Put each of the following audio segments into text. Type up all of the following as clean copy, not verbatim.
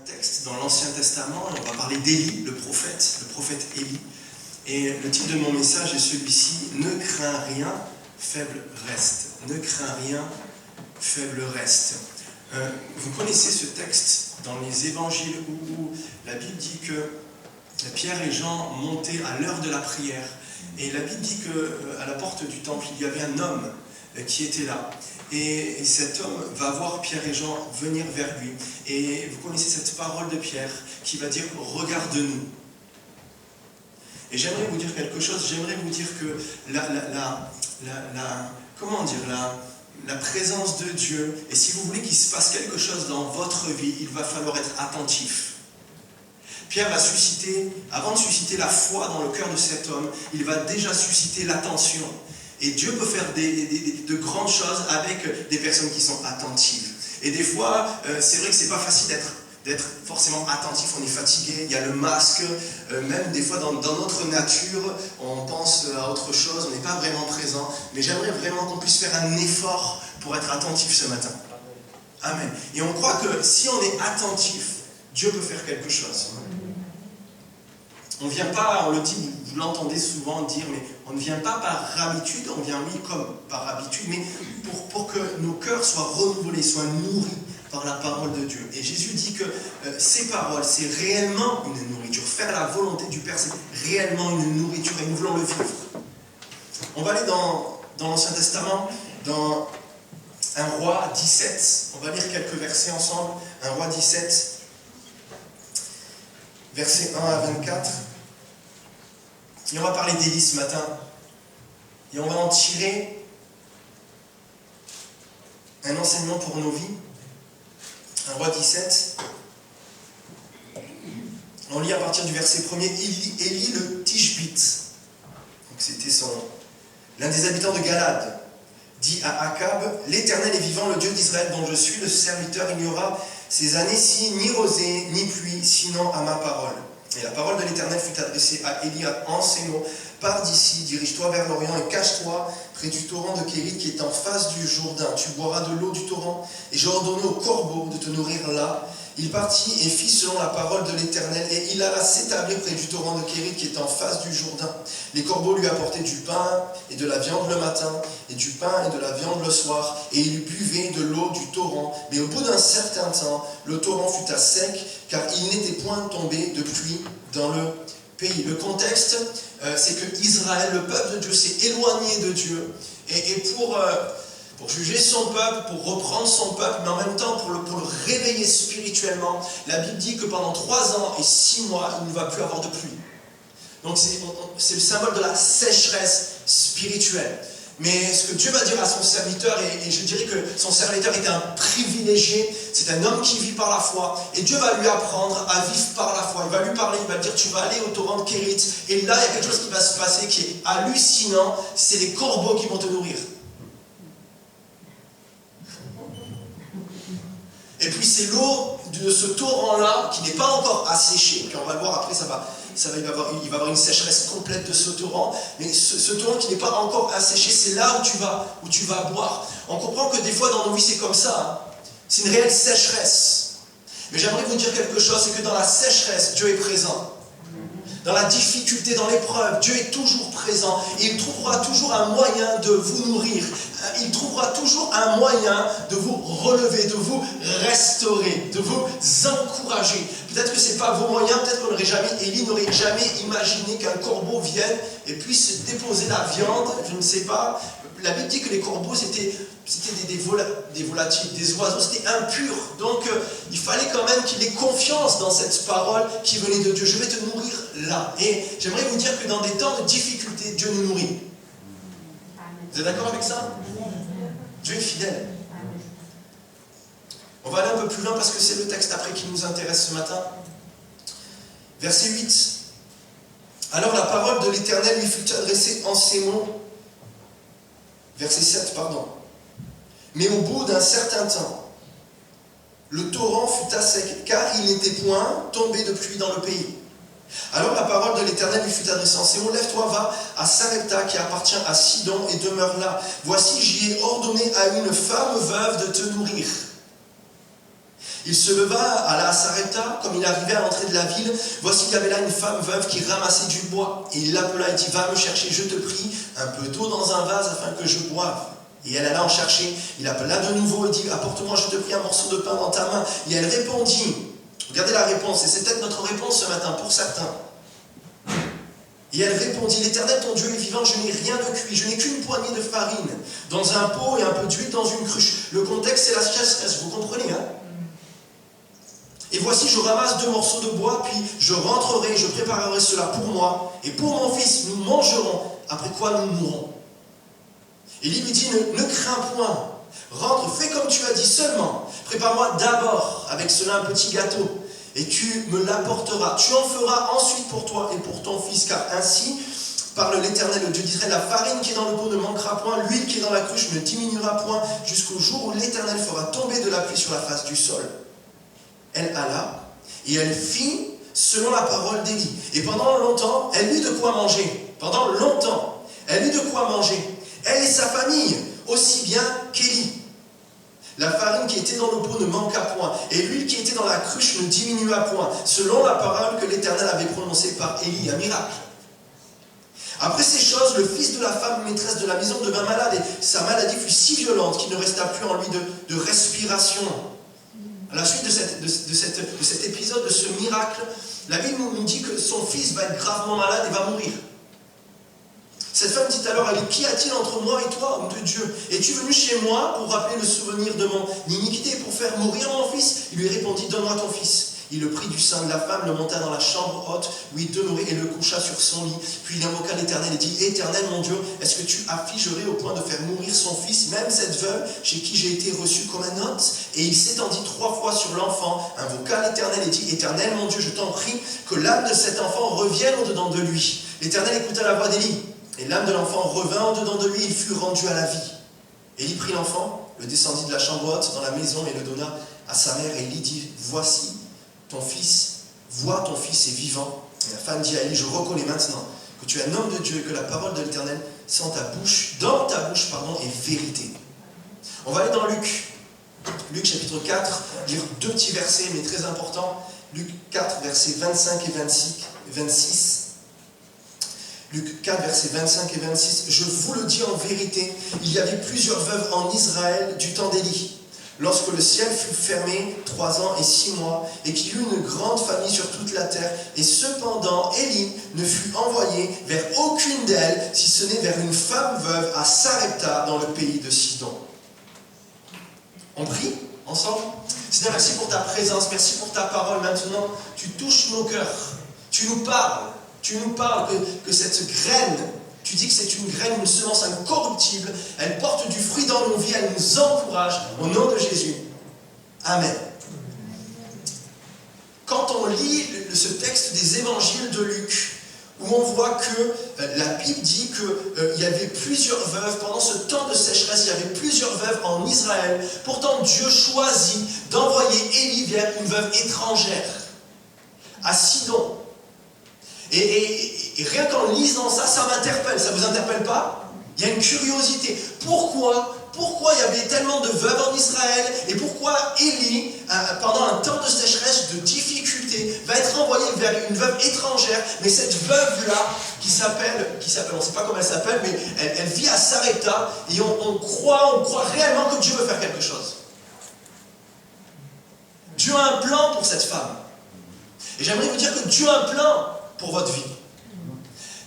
texte dans l'Ancien Testament, et on va parler d'Élie, le prophète Élie. Et le titre de mon message est celui-ci, « Ne crains rien, faible reste ». Ne crains rien, faible reste. Vous connaissez ce texte dans les évangiles où la Bible dit que Pierre et Jean montaient à l'heure de la prière. Et la Bible dit qu'à la porte du temple, il y avait un homme qui était là. Et cet homme va voir Pierre et Jean venir vers lui. Et vous connaissez cette parole de Pierre qui va dire « Regarde-nous ». Et j'aimerais vous dire quelque chose, j'aimerais vous dire que la présence de Dieu, et si vous voulez qu'il se passe quelque chose dans votre vie, il va falloir être attentif. Pierre va susciter, avant de susciter la foi dans le cœur de cet homme, il va déjà susciter l'attention. Et Dieu peut faire de grandes choses avec des personnes qui sont attentives. Et des fois, c'est vrai que c'est pas facile d'être forcément attentif, on est fatigué, il y a le masque, même des fois dans notre nature, on pense à autre chose, on n'est pas vraiment présent. Mais j'aimerais vraiment qu'on puisse faire un effort pour être attentif ce matin. Amen. Et on croit que si on est attentif, Dieu peut faire quelque chose. On ne vient pas, on le dit, vous l'entendez souvent dire, mais on ne vient pas par habitude, on vient oui comme par habitude, mais pour que nos cœurs soient renouvelés, soient nourris par la parole de Dieu. Et Jésus dit que ces paroles, c'est réellement une nourriture. Faire la volonté du Père, c'est réellement une nourriture et nous voulons le vivre. On va aller dans l'Ancien Testament, dans 1 Roi 17. On va lire quelques versets ensemble. 1 Roi 17, versets 1 à 24. Et on va parler d'Élie ce matin. Et on va en tirer un enseignement pour nos vies. 1 Roi 17. On lit à partir du verset 1er. Élie le Tishbite. Donc c'était l'un des habitants de Galade. Dit à Akab, l'Éternel est vivant, le Dieu d'Israël dont je suis le serviteur, il n'y aura ces années-ci ni rosée ni pluie, sinon à ma parole. Et la parole de l'Éternel fut adressée à Élie en ces mots. Pars d'ici, dirige-toi vers l'Orient et cache-toi près du torrent de Kérit qui est en face du Jourdain. Tu boiras de l'eau du torrent. Et j'ai ordonné au corbeau de te nourrir là. Il partit et fit selon la parole de l'Éternel. Et il alla s'établir près du torrent de Kérit qui est en face du Jourdain. Les corbeaux lui apportaient du pain et de la viande le matin, et du pain et de la viande le soir. Et il buvait de l'eau du torrent. Mais au bout d'un certain temps, le torrent fut à sec, car il n'était point tombé de pluie dans le pays. Le contexte, c'est que Israël, le peuple de Dieu, s'est éloigné de Dieu. Et pour juger son peuple, pour reprendre son peuple, mais en même temps pour le réveiller spirituellement, la Bible dit que pendant 3 ans et 6 mois, il ne va plus avoir de pluie. Donc c'est le symbole de la sécheresse spirituelle. Mais ce que Dieu va dire à son serviteur, et je dirais que son serviteur était un privilégié, c'est un homme qui vit par la foi, et Dieu va lui apprendre à vivre par la foi. Il va lui parler, il va lui dire, tu vas aller au torrent de Kérit, et là il y a quelque chose qui va se passer qui est hallucinant, c'est les corbeaux qui vont te nourrir. Et puis c'est l'eau de ce torrent-là qui n'est pas encore asséchée, puis on va le voir après, il va y avoir une sécheresse complète de ce torrent, mais ce torrent qui n'est pas encore asséché, c'est là où tu vas boire. On comprend que des fois dans nos vies c'est comme ça, hein. C'est une réelle sécheresse. Mais j'aimerais vous dire quelque chose, c'est que dans la sécheresse, Dieu est présent. Dans la difficulté, dans l'épreuve, Dieu est toujours présent et il trouvera toujours un moyen de vous nourrir. Il trouvera toujours un moyen de vous relever, de vous restaurer, de vous encourager. Peut-être que ce n'est pas vos moyens, peut-être Élie n'aurait jamais imaginé qu'un corbeau vienne et puisse déposer la viande, je ne sais pas. La Bible dit que les corbeaux c'était des volatiles, des oiseaux, c'était impur. Donc il fallait quand même qu'il ait confiance dans cette parole qui venait de Dieu. Je vais te nourrir là. Et j'aimerais vous dire que dans des temps de difficulté, Dieu nous nourrit. Vous êtes d'accord avec ça? Dieu est fidèle. On va aller un peu plus loin parce que c'est le texte après qui nous intéresse ce matin. Verset 8. Alors la parole de l'Éternel lui fut adressée en ces mots. Verset 7, pardon. Mais au bout d'un certain temps, le torrent fut à sec, car il n'était point tombé de pluie dans le pays. Alors la parole de l'Éternel lui fut adressée en ces mots. Lève-toi, va à Sarepta, qui appartient à Sidon, et demeure là. Voici, j'y ai ordonné à une femme veuve de te nourrir. Il se leva, alla à Sarepta, comme il arrivait à l'entrée de la ville. Voici, il y avait là une femme veuve qui ramassait du bois. Et il l'appela et dit, va me chercher, je te prie, un peu d'eau dans un vase afin que je boive. Et elle alla en chercher. Il appela de nouveau et dit, apporte-moi, je te prie, un morceau de pain dans ta main. Et elle répondit, regardez la réponse, et c'est peut-être notre réponse ce matin pour certains. Et elle répondit, l'Éternel ton Dieu est vivant, je n'ai rien de cuit, je n'ai qu'une poignée de farine dans un pot et un peu d'huile dans une cruche. Le contexte, c'est la sécheresse, vous comprenez, hein? Et voici, je ramasse 2 morceaux de bois, puis je rentrerai, je préparerai cela pour moi, et pour mon fils, nous mangerons, après quoi nous mourrons. Élie lui dit, ne crains point, rentre, fais comme tu as dit, seulement, prépare-moi d'abord avec cela un petit gâteau, et tu me l'apporteras. Tu en feras ensuite pour toi et pour ton fils, car ainsi parle l'Éternel, le Dieu d'Israël, la farine qui est dans le pot ne manquera point, l'huile qui est dans la cruche ne diminuera point, jusqu'au jour où l'Éternel fera tomber de la pluie sur la face du sol. Elle alla, et elle fit selon la parole d'Élie. Et pendant longtemps, elle eut de quoi manger. Pendant longtemps, elle eut de quoi manger. Elle et sa famille, aussi bien qu'Élie. La farine qui était dans le pot ne manqua point, et l'huile qui était dans la cruche ne diminua point, selon la parole que l'Éternel avait prononcée par Élie, un miracle. Après ces choses, le fils de la femme maîtresse de la maison devint malade, et sa maladie fut si violente qu'il ne resta plus en lui de respiration. À la suite de cet épisode, de ce miracle, la Bible nous dit que son fils va être gravement malade et va mourir. Cette femme dit alors, qu'y a-t-il entre moi et toi, homme de Dieu? Es-tu venu chez moi pour rappeler le souvenir de mon iniquité et pour faire mourir mon fils? Il lui répondit, donne-moi ton fils. Il le prit du sein de la femme, le monta dans la chambre haute où il demeurait et le coucha sur son lit. Puis il invoqua l'Éternel et dit, Éternel mon Dieu, est-ce que tu affligerais au point de faire mourir son fils, même cette veuve chez qui j'ai été reçu comme un hôte? Et il s'étendit 3 fois sur l'enfant, invoqua l'Éternel et dit, Éternel mon Dieu, je t'en prie que l'âme de cet enfant revienne au-dedans de lui. L'Éternel écouta la voix d'Élie. Et l'âme de l'enfant revint au-dedans de lui, il fut rendu à la vie. Élie prit l'enfant, le descendit de la chambre haute dans la maison et le donna à sa mère. Et Élie dit, voici ton fils, vois ton fils est vivant. Et la femme dit à Élie, je reconnais maintenant que tu es un homme de Dieu et que la parole de l'Éternel dans ta bouche, est vérité. On va aller dans Luc. Luc chapitre 4, lire 2 petits versets, mais très importants. Luc 4, versets 25 et 26. Luc 4, versets 25 et 26. Je vous le dis en vérité, il y avait plusieurs veuves en Israël du temps d'Élie, lorsque le ciel fut fermé 3 ans et 6 mois, et qu'il y eut une grande famine sur toute la terre. Et cependant, Élie ne fut envoyé vers aucune d'elles, si ce n'est vers une femme veuve à Sarepta, dans le pays de Sidon. On prie ensemble? Seigneur, merci pour ta présence, merci pour ta parole. Maintenant, tu touches nos cœurs, tu nous parles. Tu nous parles que cette graine, tu dis que c'est une graine, une semence incorruptible, elle porte du fruit dans nos vies, elle nous encourage au nom de Jésus. Amen. Quand on lit ce texte des évangiles de Luc, où on voit que la Bible dit qu'il y avait plusieurs veuves, pendant ce temps de sécheresse, il y avait plusieurs veuves en Israël. Pourtant, Dieu choisit d'envoyer Élie vers une veuve étrangère, à Sidon. Et rien qu'en lisant ça, ça m'interpelle. Ça ne vous interpelle pas? Il y a une curiosité. Pourquoi il y avait tellement de veuves en Israël? Et pourquoi Élie, pendant un temps de sécheresse, de difficulté, va être envoyé vers une veuve étrangère? Mais cette veuve-là, qui s'appelle, on ne sait pas comment elle s'appelle, mais elle vit à Sarepta, et on croit réellement que Dieu veut faire quelque chose. Dieu a un plan pour cette femme. Et j'aimerais vous dire que Dieu a un plan pour votre vie.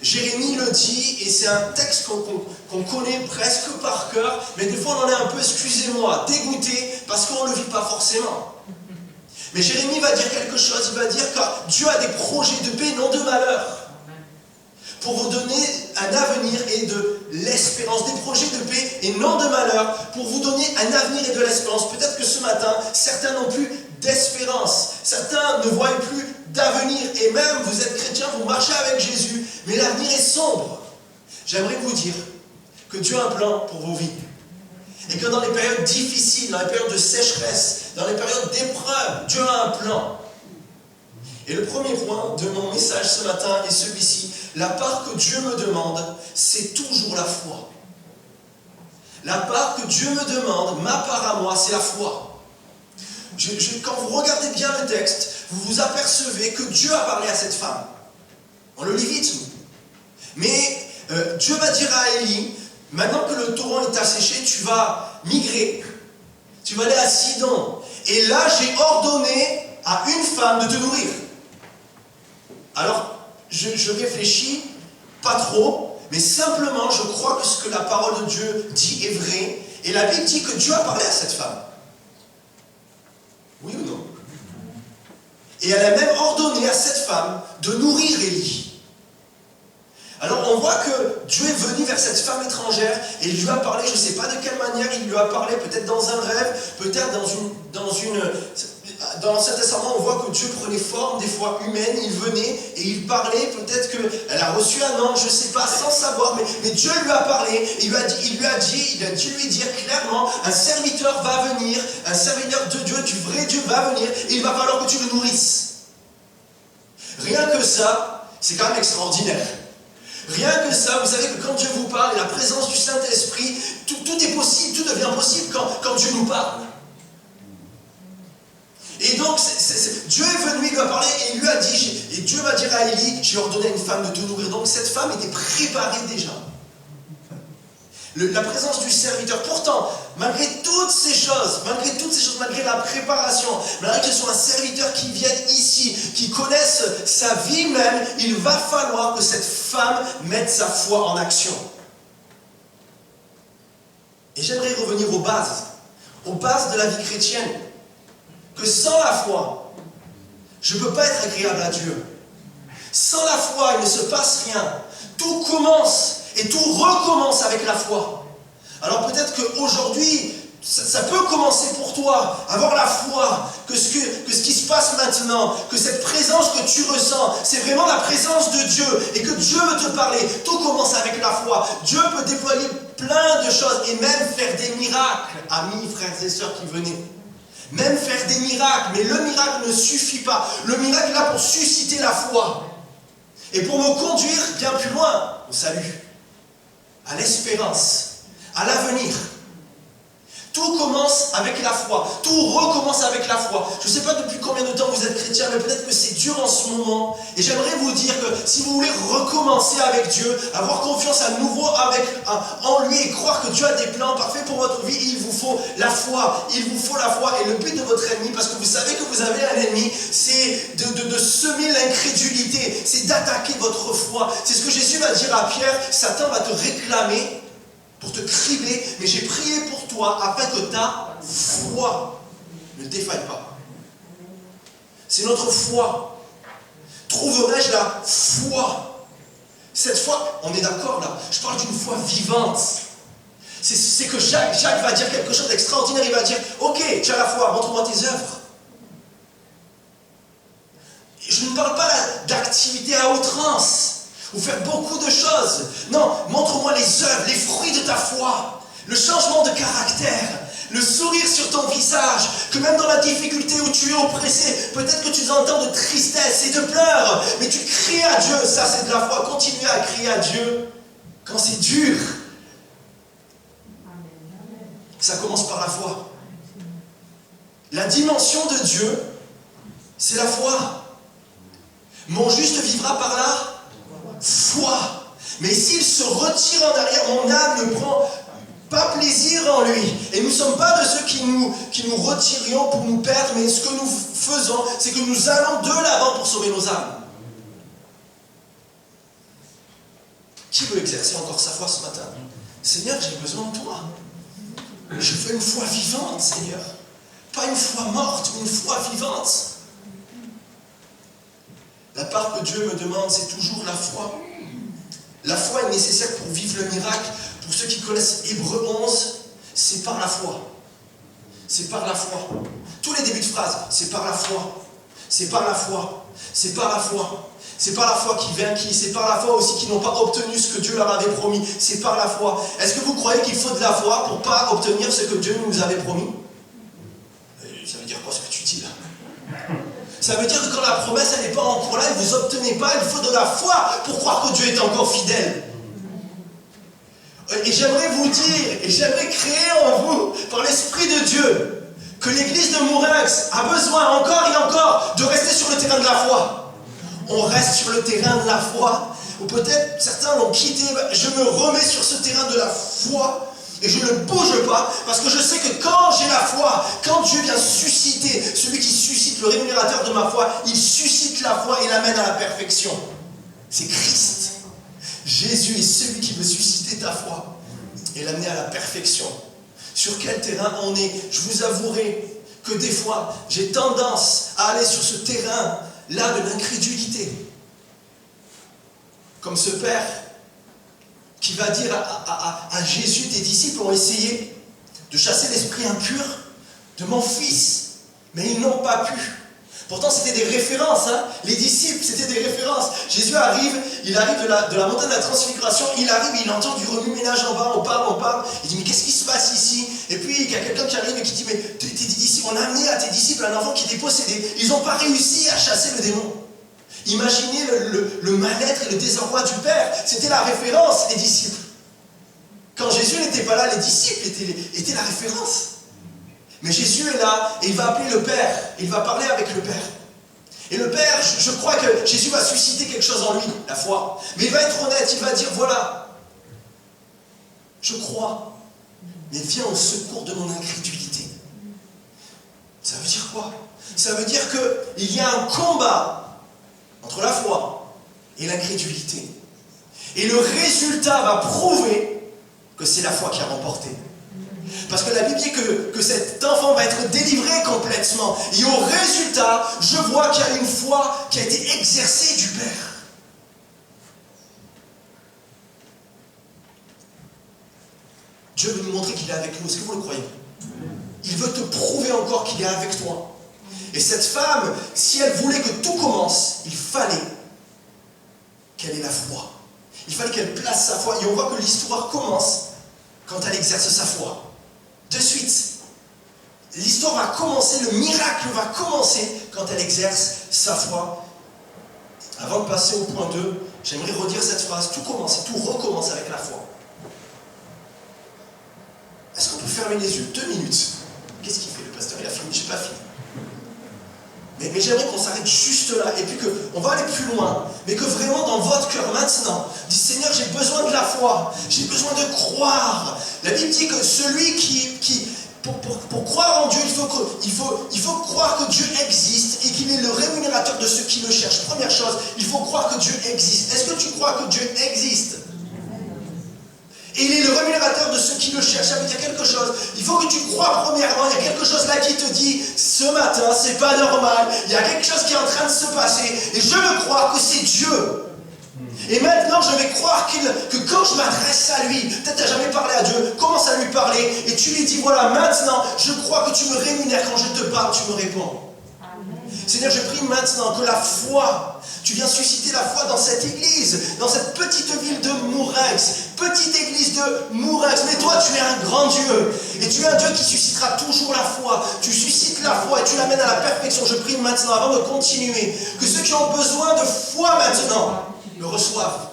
Jérémie le dit, et c'est un texte qu'on connaît presque par cœur, mais des fois on en est un peu, excusez-moi, dégoûté, parce qu'on ne le vit pas forcément. Mais Jérémie va dire quelque chose, il va dire que Dieu a des projets de paix, non de malheur, pour vous donner un avenir et de l'espérance, des projets de paix et non de malheur, pour vous donner un avenir et de l'espérance. Peut-être que ce matin, certains n'ont plus d'espérance, certains ne voient plus d'avenir, et même vous êtes chrétien, vous marchez avec Jésus, mais l'avenir est sombre. J'aimerais vous dire que Dieu a un plan pour vos vies, et que dans les périodes difficiles, dans les périodes de sécheresse, dans les périodes d'épreuve, Dieu a un plan. Et le premier point de mon message ce matin est celui-ci: la part que Dieu me demande, c'est toujours la foi. La part que Dieu me demande, ma part à moi, c'est la foi. quand vous regardez bien le texte, vous vous apercevez que Dieu a parlé à cette femme. On le lit vite. Mais Dieu va dire à Élie, maintenant que le torrent est asséché, tu vas migrer, tu vas aller à Sidon. Et là, j'ai ordonné à une femme de te nourrir. Alors, je réfléchis pas trop, mais simplement, je crois que ce que la parole de Dieu dit est vrai. Et la Bible dit que Dieu a parlé à cette femme. Oui ou non? Et elle a même ordonné à cette femme de nourrir Élie. Alors on voit que Dieu est venu vers cette femme étrangère et il lui a parlé, je ne sais pas de quelle manière il lui a parlé, peut-être dans un rêve, peut-être dans l'Ancien Testament, on voit que Dieu prenait forme, des fois humaine, il venait et il parlait, peut-être qu'elle a reçu un ange, je ne sais pas, sans savoir, mais Dieu lui a parlé, il a dû lui dire clairement, un serviteur va venir, un serviteur de Dieu, du vrai Dieu va venir, et il va falloir que tu le nourrisses. Rien que ça, c'est quand même extraordinaire. Rien que ça, vous savez que quand Dieu vous parle, et la présence du Saint-Esprit, tout est possible, tout devient possible quand Dieu nous parle. Et donc, Dieu est venu, il lui a parlé, et il lui a dit, et Dieu va dire à Élie, j'ai ordonné à une femme de te nourrir. Donc cette femme était préparée déjà. La présence du serviteur, pourtant, malgré toutes ces choses, malgré la préparation, malgré que ce soit un serviteur qui vienne ici, qui connaisse sa vie même, il va falloir que cette femme mette sa foi en action. Et j'aimerais revenir aux bases de la vie chrétienne. Que sans la foi, je ne peux pas être agréable à Dieu. Sans la foi, il ne se passe rien. Tout commence et tout recommence avec la foi. Alors peut-être qu'aujourd'hui, ça peut commencer pour toi, avoir la foi, que ce qui se passe maintenant, que cette présence que tu ressens, c'est vraiment la présence de Dieu, et que Dieu veut te parler. Tout commence avec la foi. Dieu peut déployer plein de choses, et même faire des miracles. Amis, frères et sœurs qui venaient. Même faire des miracles, mais le miracle ne suffit pas. Le miracle est là pour susciter la foi. Et pour me conduire bien plus loin, au salut, à l'espérance, à l'avenir. Tout commence avec la foi. Tout recommence avec la foi. Je ne sais pas depuis combien de temps vous êtes chrétien, mais peut-être que c'est dur en ce moment. Et j'aimerais vous dire que si vous voulez recommencer avec Dieu, avoir confiance à nouveau en lui et croire que Dieu a des plans parfaits pour votre vie, il vous faut la foi. Il vous faut la foi. Et le but de votre ennemi, parce que vous savez que vous avez un ennemi, c'est de semer l'incrédulité. C'est d'attaquer votre foi. C'est ce que Jésus va dire à Pierre. Satan va te réclamer pour te crier, mais j'ai prié pour toi afin que ta foi ne défaille pas. C'est notre foi. Trouverai-je la foi? Cette foi, on est d'accord là, je parle d'une foi vivante. C'est que Jacques va dire quelque chose d'extraordinaire, il va dire, ok, tu as la foi, montre-moi tes œuvres. Je ne parle pas d'activité à outrance. Ou faire beaucoup de choses. Non, montre-moi les œuvres, les fruits de ta foi. Le changement de caractère. Le sourire sur ton visage. Que même dans la difficulté où tu es oppressé, peut-être que tu entends de tristesse et de pleurs. Mais tu cries à Dieu. Ça, c'est de la foi. Continue à crier à Dieu quand c'est dur. Ça commence par la foi. La dimension de Dieu, c'est la foi. Mon juste vivra par là. Foi. Mais s'il se retire en arrière, mon âme ne prend pas plaisir en lui. Et nous ne sommes pas de ceux qui nous retirions pour nous perdre, mais ce que nous faisons, c'est que nous allons de l'avant pour sauver nos âmes. Qui veut exercer encore sa foi ce matin? Seigneur, j'ai besoin de toi. Je veux une foi vivante, Seigneur. Pas une foi morte, mais une foi vivante. La part que Dieu me demande, c'est toujours la foi. La foi est nécessaire pour vivre le miracle. Pour ceux qui connaissent Hébreux 11, c'est par la foi. C'est par la foi. Tous les débuts de phrase, c'est par la foi. C'est par la foi. C'est par la foi. C'est par la foi qui vainquit. C'est par la foi aussi qu'ils n'ont pas obtenu ce que Dieu leur avait promis. C'est par la foi. Est-ce que vous croyez qu'il faut de la foi pour ne pas obtenir ce que Dieu nous avait promis? Ça veut dire quoi ce que tu dis là? Ça veut dire que quand la promesse elle n'est pas encore là et vous n'obtenez pas, il faut de la foi pour croire que Dieu est encore fidèle. Et j'aimerais vous dire, et j'aimerais créer en vous, par l'Esprit de Dieu, que l'église de Mourinx a besoin encore et encore de rester sur le terrain de la foi. On reste sur le terrain de la foi. Ou peut-être certains l'ont quitté. Je me remets sur ce terrain de la foi et je ne bouge pas parce que je sais que quand j'ai la foi, quand Dieu vient susciter, celui qui suscite le rémunérateur de ma foi, il suscite la foi et l'amène à la perfection. C'est Christ. Jésus est celui qui veut susciter ta foi et l'amener à la perfection. Sur quel terrain on est? Je vous avouerai que des fois, j'ai tendance à aller sur ce terrain-là de l'incrédulité. Comme ce père qui va dire à Jésus, tes disciples ont essayé de chasser l'esprit impur de mon fils, mais ils n'ont pas pu. Pourtant, c'était des références, hein. Les disciples, c'était des références. Jésus arrive, il arrive de la montagne de la transfiguration, il arrive, il entend du remue-ménage en bas, on parle. Il dit, mais qu'est-ce qui se passe ici? Et puis, il y a quelqu'un qui arrive et qui dit, mais tes disciples, on a amené à tes disciples un enfant qui était possédé. Ils n'ont pas réussi à chasser le démon. Imaginez le mal-être et le désarroi du Père. C'était la référence, les disciples. Quand Jésus n'était pas là, les disciples étaient la référence. Mais Jésus est là et il va appeler le Père. Et il va parler avec le Père. Et le Père, je crois que Jésus va susciter quelque chose en lui, la foi. Mais il va être honnête, il va dire, voilà, je crois, mais viens au secours de mon incrédulité. Ça veut dire quoi? Ça veut dire qu'il y a un combat entre la foi et l'incrédulité. Et le résultat va prouver que c'est la foi qui a remporté. Parce que la Bible dit que cet enfant va être délivré complètement. Et au résultat, je vois qu'il y a une foi qui a été exercée du Père. Dieu veut nous montrer qu'il est avec nous. Est-ce que vous le croyez? Il veut te prouver encore qu'il est avec toi. Et cette femme, si elle voulait que tout commence, il fallait qu'elle ait la foi. Il fallait qu'elle place sa foi. Et on voit que l'histoire commence quand elle exerce sa foi. De suite, l'histoire va commencer, le miracle va commencer quand elle exerce sa foi. Avant de passer au point 2, j'aimerais redire cette phrase. Tout commence et tout recommence avec la foi. Est-ce qu'on peut fermer les yeux 2 minutes? Qu'est-ce qu'il fait le pasteur? Il a fini, je n'ai pas fini. Mais j'aimerais qu'on s'arrête juste là, et puis qu'on va aller plus loin, mais que vraiment dans votre cœur maintenant, dites Seigneur, j'ai besoin de la foi, j'ai besoin de croire. La Bible dit que celui pour croire en Dieu, il faut croire que Dieu existe et qu'il est le rémunérateur de ceux qui le cherchent. Première chose, il faut croire que Dieu existe. Est-ce que tu crois que Dieu existe? Et il est le rémunérateur de ceux qui le cherchent. Ça veut dire quelque chose. Il faut que tu crois premièrement. Il y a quelque chose là qui te dit, ce matin, c'est pas normal. Il y a quelque chose qui est en train de se passer. Et je veux croire que c'est Dieu. Et maintenant, je vais croire que quand je m'adresse à lui, peut-être tu n'as jamais parlé à Dieu, commence à lui parler. Et tu lui dis, voilà, maintenant, je crois que tu me rémunères. Quand je te parle, tu me réponds. Seigneur, je prie maintenant que la foi, tu viens susciter la foi dans cette église, dans cette petite ville de Mourinx, petite église de Mourinx. Mais toi, tu es un grand Dieu. Et tu es un Dieu qui suscitera toujours la foi. Tu suscites la foi et tu l'amènes à la perfection. Je prie maintenant, avant de continuer, que ceux qui ont besoin de foi maintenant le reçoivent.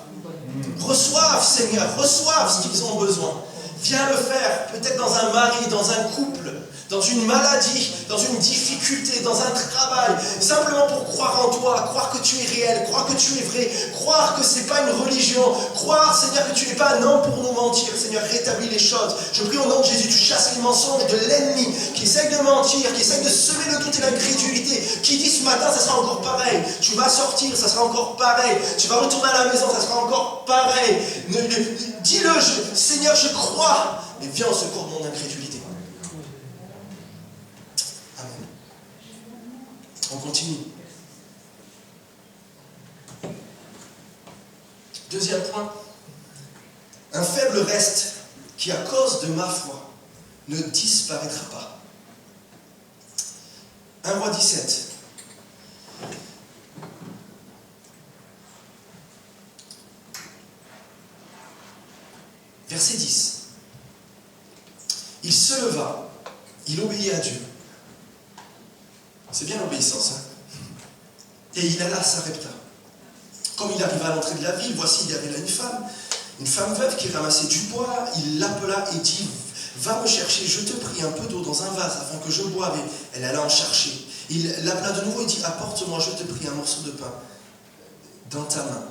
Reçoivent, Seigneur, reçoivent ce qu'ils ont besoin. Viens le faire, peut-être dans un mari, dans un couple, dans une maladie, dans une difficulté, dans un travail, simplement pour croire en toi, croire que tu es réel, croire que tu es vrai, croire que ce n'est pas une religion, croire, Seigneur, que tu n'es pas un homme pour nous mentir. Seigneur, rétablis les choses. Je prie au nom de Jésus, tu chasses les mensonges de l'ennemi qui essaye de mentir, qui essaye de semer le doute et l'incrédulité, qui dit ce matin, ça sera encore pareil. Tu vas sortir, ça sera encore pareil. Tu vas retourner à la maison, ça sera encore pareil. Dis-le, Seigneur, je crois, mais viens au secours de mon incrédulité. Amen. On continue. Deuxième point. Un faible reste qui, à cause de ma foi, ne disparaîtra pas. 1 Roi 17. Verset 10. Il se leva, il obéit à Dieu. C'est bien l'obéissance, hein? Et il alla à Sarepta. Comme il arriva à l'entrée de la ville, voici, il y avait là une femme veuve qui ramassait du bois. Il l'appela et dit, va me chercher, je te prie, un peu d'eau dans un vase afin que je boive. Et elle alla en chercher. Il l'appela de nouveau et dit, apporte-moi, je te prie, un morceau de pain dans ta main.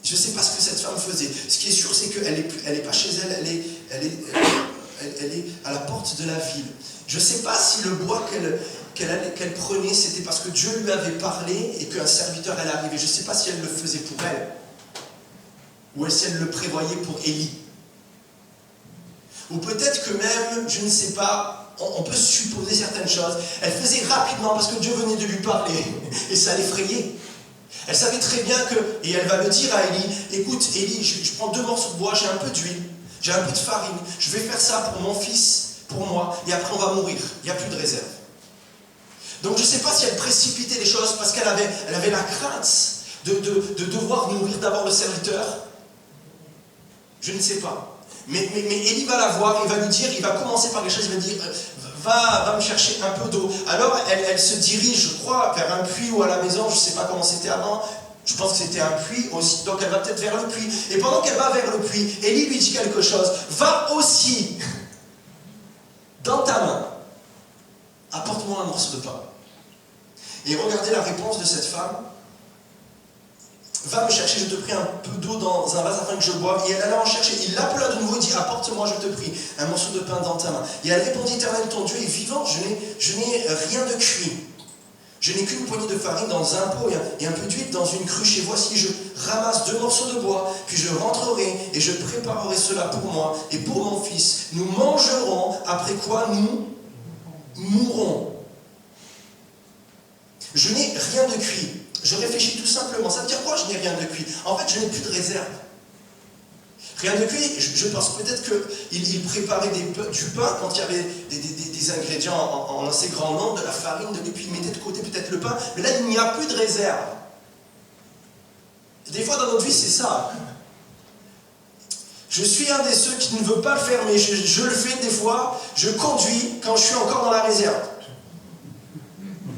Je ne sais pas ce que cette femme faisait. Ce qui est sûr, c'est qu'elle n'est pas chez elle, elle est à la porte de la ville. Je ne sais pas si le bois qu'elle prenait, c'était parce que Dieu lui avait parlé et qu'un serviteur allait arriver. Je ne sais pas si elle le faisait pour elle ou si elle le prévoyait pour Élie. Ou peut-être que même, je ne sais pas, on peut supposer certaines choses. Elle faisait rapidement parce que Dieu venait de lui parler et ça l'effrayait. Elle savait très bien que, et elle va le dire à Élie, écoute Élie, je prends 2 morceaux de bois, j'ai un peu d'huile, j'ai un peu de farine, je vais faire ça pour mon fils, pour moi, et après on va mourir, il n'y a plus de réserve. Donc je ne sais pas si elle précipitait les choses parce qu'elle avait la crainte de devoir nourrir d'abord le serviteur. Je ne sais pas. Mais Élie va la voir, il va lui dire, il va commencer par quelque chose, il va dire, va me chercher un peu d'eau. Alors elle se dirige, je crois, vers un puits ou à la maison, je ne sais pas comment c'était avant, je pense que c'était un puits aussi, donc elle va peut-être vers le puits. Et pendant qu'elle va vers le puits, Élie lui dit quelque chose, va aussi dans ta main, apporte-moi un morceau de pain. Et regardez la réponse de cette femme. Va me chercher, je te prie, un peu d'eau dans un vase afin que je boive. Et elle alla en chercher. Il l'appela de nouveau et dit, apporte-moi, je te prie, un morceau de pain dans ta main. Et elle répondit, Éternel, ton Dieu est vivant, je n'ai rien de cuit. Je n'ai qu'une poignée de farine dans un pot et un peu d'huile dans une cruche. Et voici, je ramasse 2 morceaux de bois, puis je rentrerai et je préparerai cela pour moi et pour mon fils. Nous mangerons, après quoi nous mourrons. Je n'ai rien de cuit. Je réfléchis tout simplement. Ça veut dire quoi, je n'ai rien de cuit? En fait, je n'ai plus de réserve. Rien de cuit, je pense peut-être qu'il préparait du pain quand il y avait des ingrédients en assez grand nombre, de la farine, et puis il mettait de côté peut-être le pain. Mais là, il n'y a plus de réserve. Des fois, dans notre vie, c'est ça. Je suis un de ceux qui ne veut pas le faire, mais je le fais des fois. Je conduis quand je suis encore dans la réserve.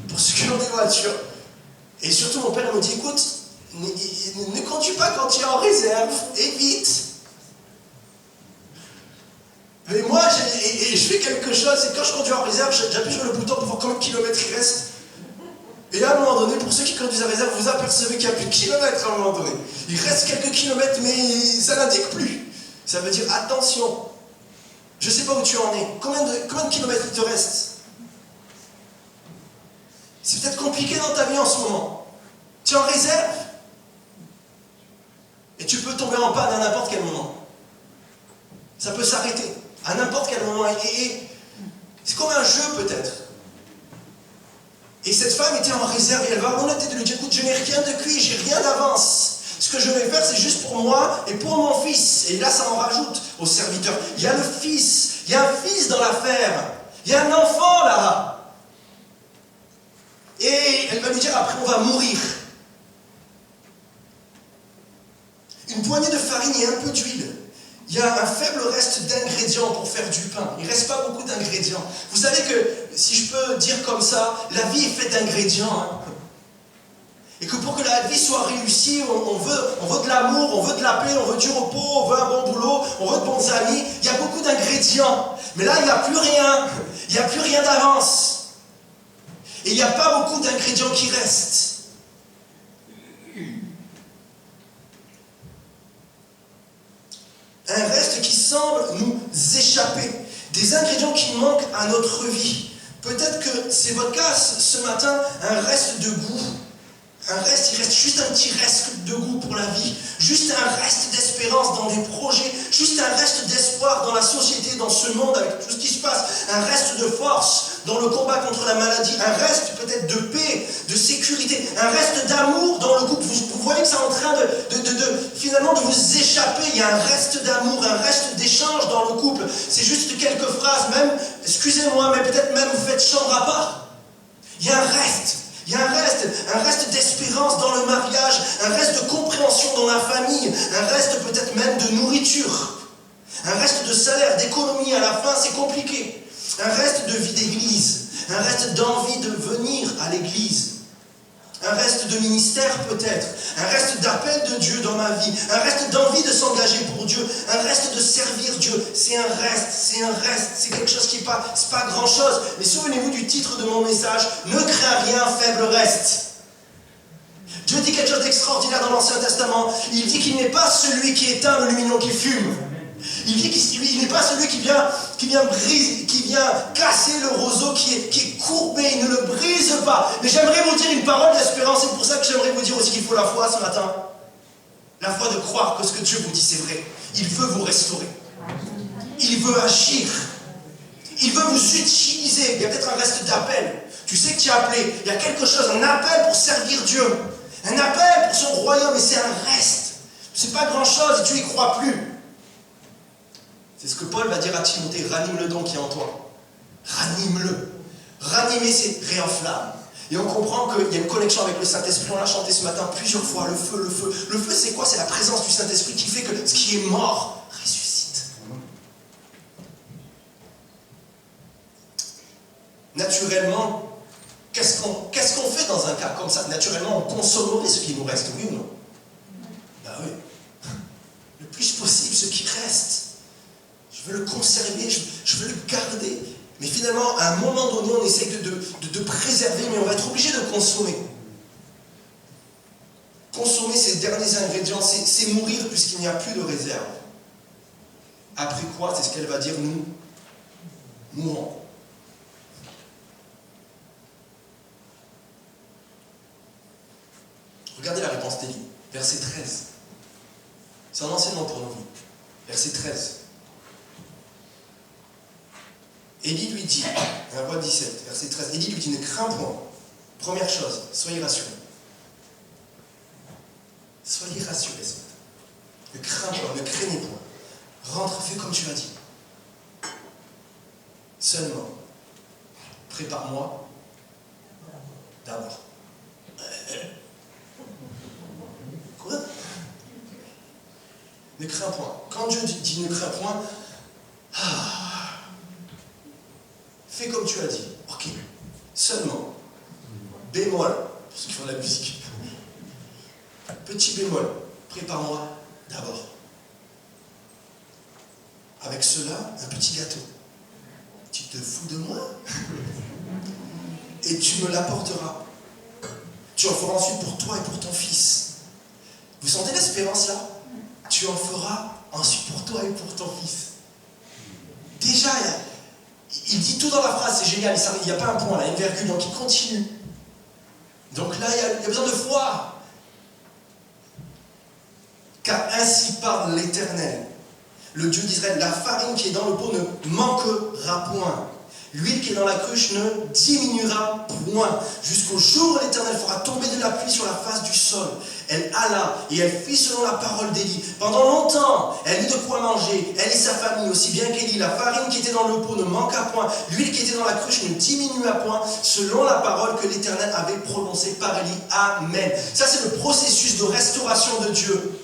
Pour ceux qui ont des voitures. Et surtout, mon père me dit, écoute, ne conduis pas quand tu es en réserve, évite. Mais moi, je fais quelque chose, et quand je conduis en réserve, j'appuie sur le bouton pour voir combien de kilomètres il reste. Et à un moment donné, pour ceux qui conduisent en réserve, vous apercevez qu'il n'y a plus de kilomètres à un moment donné. Il reste quelques kilomètres, mais ça n'indique plus. Ça veut dire, attention, je ne sais pas où tu en es. Combien de kilomètres il te reste? C'est peut-être compliqué dans ta vie en ce moment. Tu es en réserve. Et tu peux tomber en panne à n'importe quel moment. Ça peut s'arrêter à n'importe quel moment. Et c'est comme un jeu peut-être. Et cette femme était en réserve et elle va avoir l'honnêteté de lui dire, écoute, je n'ai rien de cuit, j'ai rien d'avance. Ce que je vais faire, c'est juste pour moi et pour mon fils. Et là, ça en rajoute au serviteur. Il y a le fils. Il y a un fils dans l'affaire. Il y a un enfant là. Et elle va lui dire, après on va mourir. Une poignée de farine et un peu d'huile. Il y a un faible reste d'ingrédients pour faire du pain. Il ne reste pas beaucoup d'ingrédients. Vous savez que, si je peux dire comme ça, la vie est faite d'ingrédients. Hein. Et que pour que la vie soit réussie, on veut de l'amour, on veut de la paix, on veut du repos, on veut un bon boulot, on veut de bons amis. Il y a beaucoup d'ingrédients. Mais là, il n'y a plus rien. Il n'y a plus rien d'avance. Et il n'y a pas beaucoup d'ingrédients qui restent. Un reste qui semble nous échapper. Des ingrédients qui manquent à notre vie. Peut-être que c'est votre cas ce matin, un reste de goût. Un reste, il reste juste un petit reste de goût pour la vie. Juste un reste d'espérance dans des projets. Juste un reste d'espoir dans la société, dans ce monde, avec tout ce qui se passe. Un reste de force dans le combat contre la maladie. Un reste peut-être de paix, de sécurité. Un reste d'amour dans le couple. Vous voyez que c'est en train finalement de vous échapper. Il y a un reste d'amour, un reste d'échange dans le couple. C'est juste quelques phrases, même, excusez-moi, mais peut-être même vous faites chambre à part. Il y a un reste. Il y a un reste d'espérance dans le mariage, un reste de compréhension dans la famille, un reste peut-être même de nourriture, un reste de salaire, d'économie. À la fin, c'est compliqué. Un reste de vie d'église, un reste d'envie de venir à l'église, un reste de ministère peut-être, un reste d'appel de Dieu dans ma vie, un reste d'envie de s'engager pour Dieu, un reste de servir Dieu. C'est c'est quelque chose qui n'est pas, c'est pas grand-chose. Mais souvenez-vous du titre de mon message, ne crains rien, faible reste. Dieu dit quelque chose d'extraordinaire dans l'Ancien Testament. Il dit qu'il n'est pas celui qui éteint le lumignon qui fume. Il dit qu'il n'est pas celui qui vient briser, qui vient casser le roseau qui est courbé. Il ne le brise pas. Mais j'aimerais vous dire une parole d'espérance. C'est pour ça que j'aimerais vous dire aussi qu'il faut la foi ce matin. La foi de croire que ce que Dieu vous dit c'est vrai. Il veut vous restaurer. Il veut agir. Il veut vous utiliser. Il y a peut-être un reste d'appel. Tu sais que tu es appelé. Il y a quelque chose, un appel pour servir Dieu. Un appel pour son royaume. Et c'est un reste. C'est pas grand-chose et tu n'y crois plus. C'est ce que Paul va dire à Timothée, ranime le don qui est en toi. Ranime-le. Ranimer, c'est réenflamme. Et on comprend qu'il y a une connexion avec le Saint-Esprit. On l'a chanté ce matin plusieurs fois, le feu, le feu. Le feu, c'est quoi? C'est la présence du Saint-Esprit qui fait que ce qui est mort ressuscite. Naturellement, qu'est-ce qu'on fait dans un cas comme ça? Naturellement, on consommerait ce qui nous reste, oui ou non? Ben oui. Le plus possible, ce qui reste. Je veux le conserver, je veux le garder. Mais finalement, à un moment donné, on essaie de préserver, mais on va être obligé de consommer. Consommer ces derniers ingrédients, c'est mourir puisqu'il n'y a plus de réserve. Après quoi, c'est ce qu'elle va dire, nous mourons. Regardez la réponse d'Élie, verset 13. C'est un enseignement pour nos vies. Verset 13. Élie lui dit, un roi 17, verset 13, Élie lui dit, ne crains point. Première chose, soyez rassurés. Soyez rassurés ce matin. Ne crains point, ne craignez point. Rentre, fais comme tu as dit. Seulement, prépare-moi d'abord. Quoi? Ne crains point. Quand Dieu dit ne crains point, fais comme tu as dit. Ok. Seulement, bémol, pour ceux qui font de la musique. Petit bémol, prépare-moi d'abord. Avec cela, un petit gâteau. Tu te fous de moi? Et tu me l'apporteras. Tu en feras ensuite pour toi et pour ton fils. Vous sentez l'espérance là? Tu en feras ensuite pour toi et pour ton fils. Déjà, il dit tout dans la phrase, c'est génial, il n'y a pas un point là, une virgule, donc il continue. Donc là, il y a besoin de foi. Car ainsi parle l'Éternel, le Dieu d'Israël, la farine qui est dans le pot ne manquera point. L'huile qui est dans la cruche ne diminuera point, jusqu'au jour où l'Éternel fera tomber de la pluie sur la face du sol. Elle alla et elle fit selon la parole d'Élie. Pendant longtemps, elle eut de quoi manger, elle et sa famille, aussi bien qu'Élie. La farine qui était dans le pot ne manqua point, l'huile qui était dans la cruche ne diminua point, selon la parole que l'Éternel avait prononcée par Élie. Amen. Ça, c'est le processus de restauration de Dieu.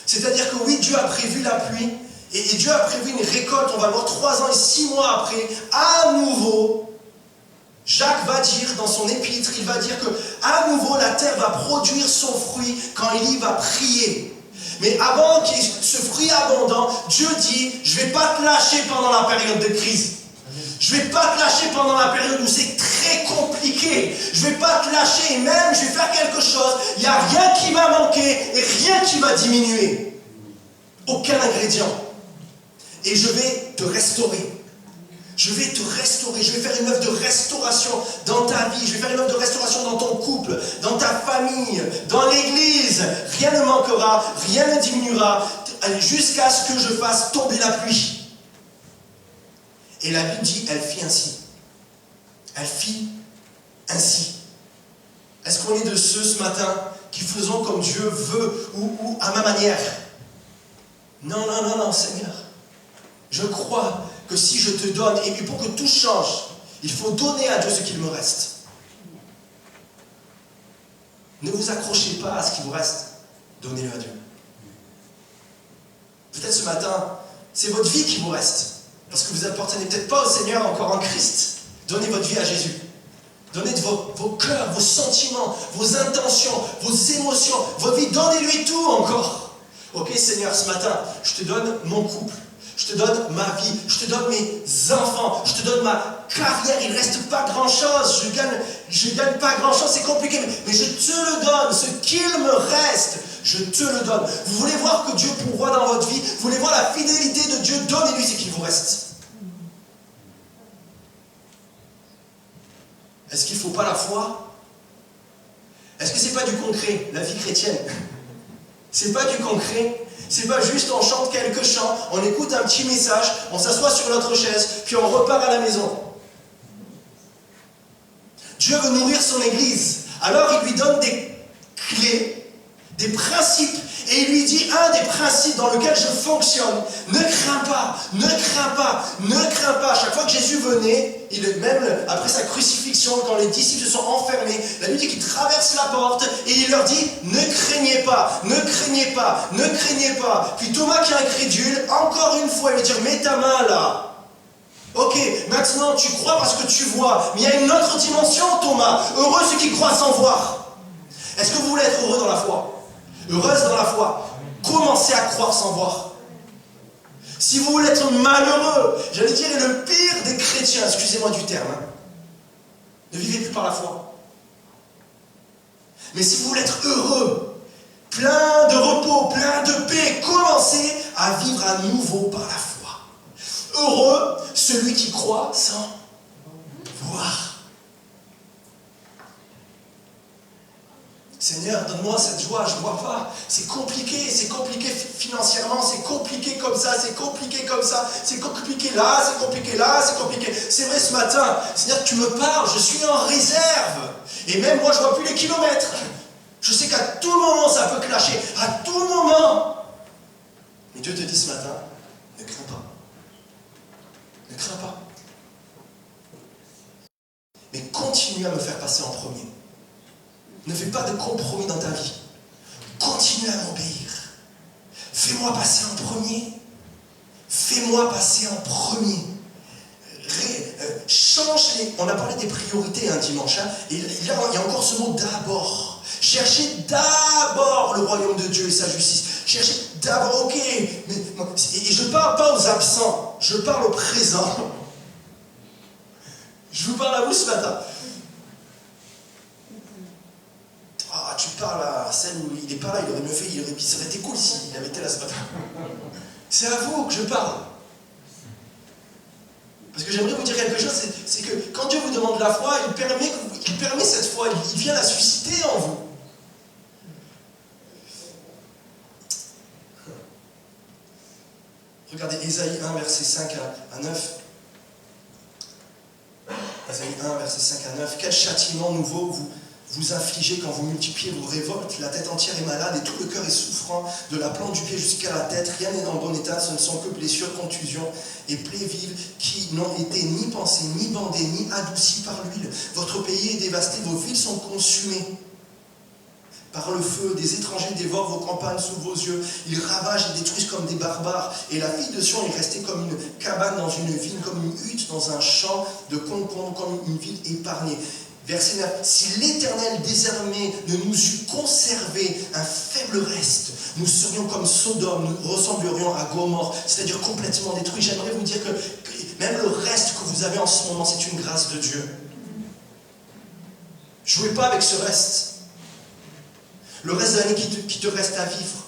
C'est-à-dire que oui, Dieu a prévu la pluie, et Dieu a prévu une récolte, on va le voir 3 ans et 6 mois après, à nouveau, Jacques va dire dans son épître, il va dire que à nouveau la terre va produire son fruit quand Élie va prier. Mais avant qu'il y ait ce fruit abondant, Dieu dit, je ne vais pas te lâcher pendant la période de crise. Je ne vais pas te lâcher pendant la période où c'est très compliqué. Je ne vais pas te lâcher et même je vais faire quelque chose. Il n'y a rien qui va manquer et rien qui va diminuer. Aucun ingrédient. Et je vais te restaurer. Je vais te restaurer. Je vais faire une œuvre de restauration dans ta vie. Je vais faire une œuvre de restauration dans ton couple, dans ta famille, dans l'église. Rien ne manquera, rien ne diminuera jusqu'à ce que je fasse tomber la pluie. Et la Bible dit, elle fit ainsi. Elle fit ainsi. Est-ce qu'on est de ceux ce matin qui faisons comme Dieu veut ou à ma manière? Non, non, non, non, Seigneur. Je crois que si je te donne, et puis pour que tout change, il faut donner à Dieu ce qu'il me reste. Ne vous accrochez pas à ce qui vous reste. Donnez-le à Dieu. Peut-être ce matin, c'est votre vie qui vous reste. Parce que vous n'appartenez peut-être pas au Seigneur encore en Christ. Donnez votre vie à Jésus. Donnez de vos cœurs, vos sentiments, vos intentions, vos émotions, vos vies. Donnez-lui tout encore. Ok Seigneur, ce matin, je te donne mon couple. Je te donne ma vie. Je te donne mes enfants. Je te donne ma carrière. Il ne reste pas grand-chose. Je gagne pas grand-chose. C'est compliqué. Mais je te le donne. Ce qu'il me reste, je te le donne. Vous voulez voir que Dieu pourvoit dans votre vie? Vous voulez voir la fidélité de Dieu? Donnez-lui ce qu'il vous reste. Est-ce qu'il ne faut pas la foi? Est-ce que ce n'est pas du concret, la vie chrétienne? C'est pas du concret. C'est pas juste on chante quelques chants, on écoute un petit message, on s'assoit sur notre chaise, puis on repart à la maison. Dieu veut nourrir son Église. Alors il lui donne des clés, des principes, et il lui dit un des principes dans lequel je fonctionne. Ne crains pas, ne crains pas, ne crains pas. Chaque fois que Jésus venait, même après sa crucifixion, quand les disciples se sont enfermés, la Bible dit qu'il traverse la porte et il leur dit ne craignez pas, ne craignez pas, ne craignez pas. Puis Thomas qui est incrédule, encore une fois, il va dire mets ta main là. Ok, maintenant tu crois parce que tu vois, mais il y a une autre dimension Thomas. Heureux ceux qui croient sans voir. Est-ce que vous voulez être heureux dans la foi? Heureuse dans la foi? Commencez à croire sans voir. Si vous voulez être malheureux, j'allais dire le pire des chrétiens, excusez-moi du terme, ne vivez plus par la foi. Mais si vous voulez être heureux, plein de repos, plein de paix, commencez à vivre à nouveau par la foi. Heureux celui qui croit sans voir. Seigneur, donne-moi cette joie, je ne vois pas. C'est compliqué financièrement, c'est compliqué comme ça, c'est compliqué comme ça, c'est compliqué là, c'est compliqué là, c'est compliqué. C'est vrai ce matin, Seigneur, tu me parles, je suis en réserve. Et même moi, je ne vois plus les kilomètres. Je sais qu'à tout moment, ça peut clasher, à tout moment. Mais Dieu te dit ce matin, ne crains pas. Ne crains pas. Mais continue à me faire passer en premier. Ne fais pas de compromis dans ta vie. Continue à m'obéir. Fais-moi passer en premier. Fais-moi passer en premier. Change les... On a parlé des priorités un dimanche. Et là, il y a encore ce mot d'abord. Cherchez d'abord le royaume de Dieu et sa justice. Cherchez d'abord, ok. Et je ne parle pas aux absents. Je parle au présent. Je vous parle à vous ce matin. Ah, tu parles à celle où il n'est pas là, il aurait mieux fait, ça aurait été cool s'il avait été là ce matin. C'est à vous que je parle. Parce que j'aimerais vous dire quelque chose, c'est que quand Dieu vous demande la foi, il permet cette foi, il vient la susciter en vous. Regardez Ésaïe 1, versets 5 à 9. Ésaïe 1, versets 5 à 9. Quel châtiment nouveau vous infligez quand vous multipliez vos révoltes. La tête entière est malade et tout le cœur est souffrant, de la plante du pied jusqu'à la tête. Rien n'est en bon état, ce ne sont que blessures, contusions et plaies vives qui n'ont été ni pensées, ni bandées, ni adoucies par l'huile. Votre pays est dévasté, vos villes sont consumées par le feu. Des étrangers dévorent vos campagnes sous vos yeux. Ils ravagent et détruisent comme des barbares. Et la fille de Sion est restée comme une cabane dans une vigne, comme une hutte dans un champ de concombres, comme une ville épargnée. Verset 9, si l'Éternel désormais ne nous eût conservé un faible reste, nous serions comme Sodome, nous ressemblerions à Gomorrhe, c'est-à-dire complètement détruits. J'aimerais vous dire que même le reste que vous avez en ce moment, c'est une grâce de Dieu. Jouez pas avec ce reste. Le reste de l'année qui te reste à vivre.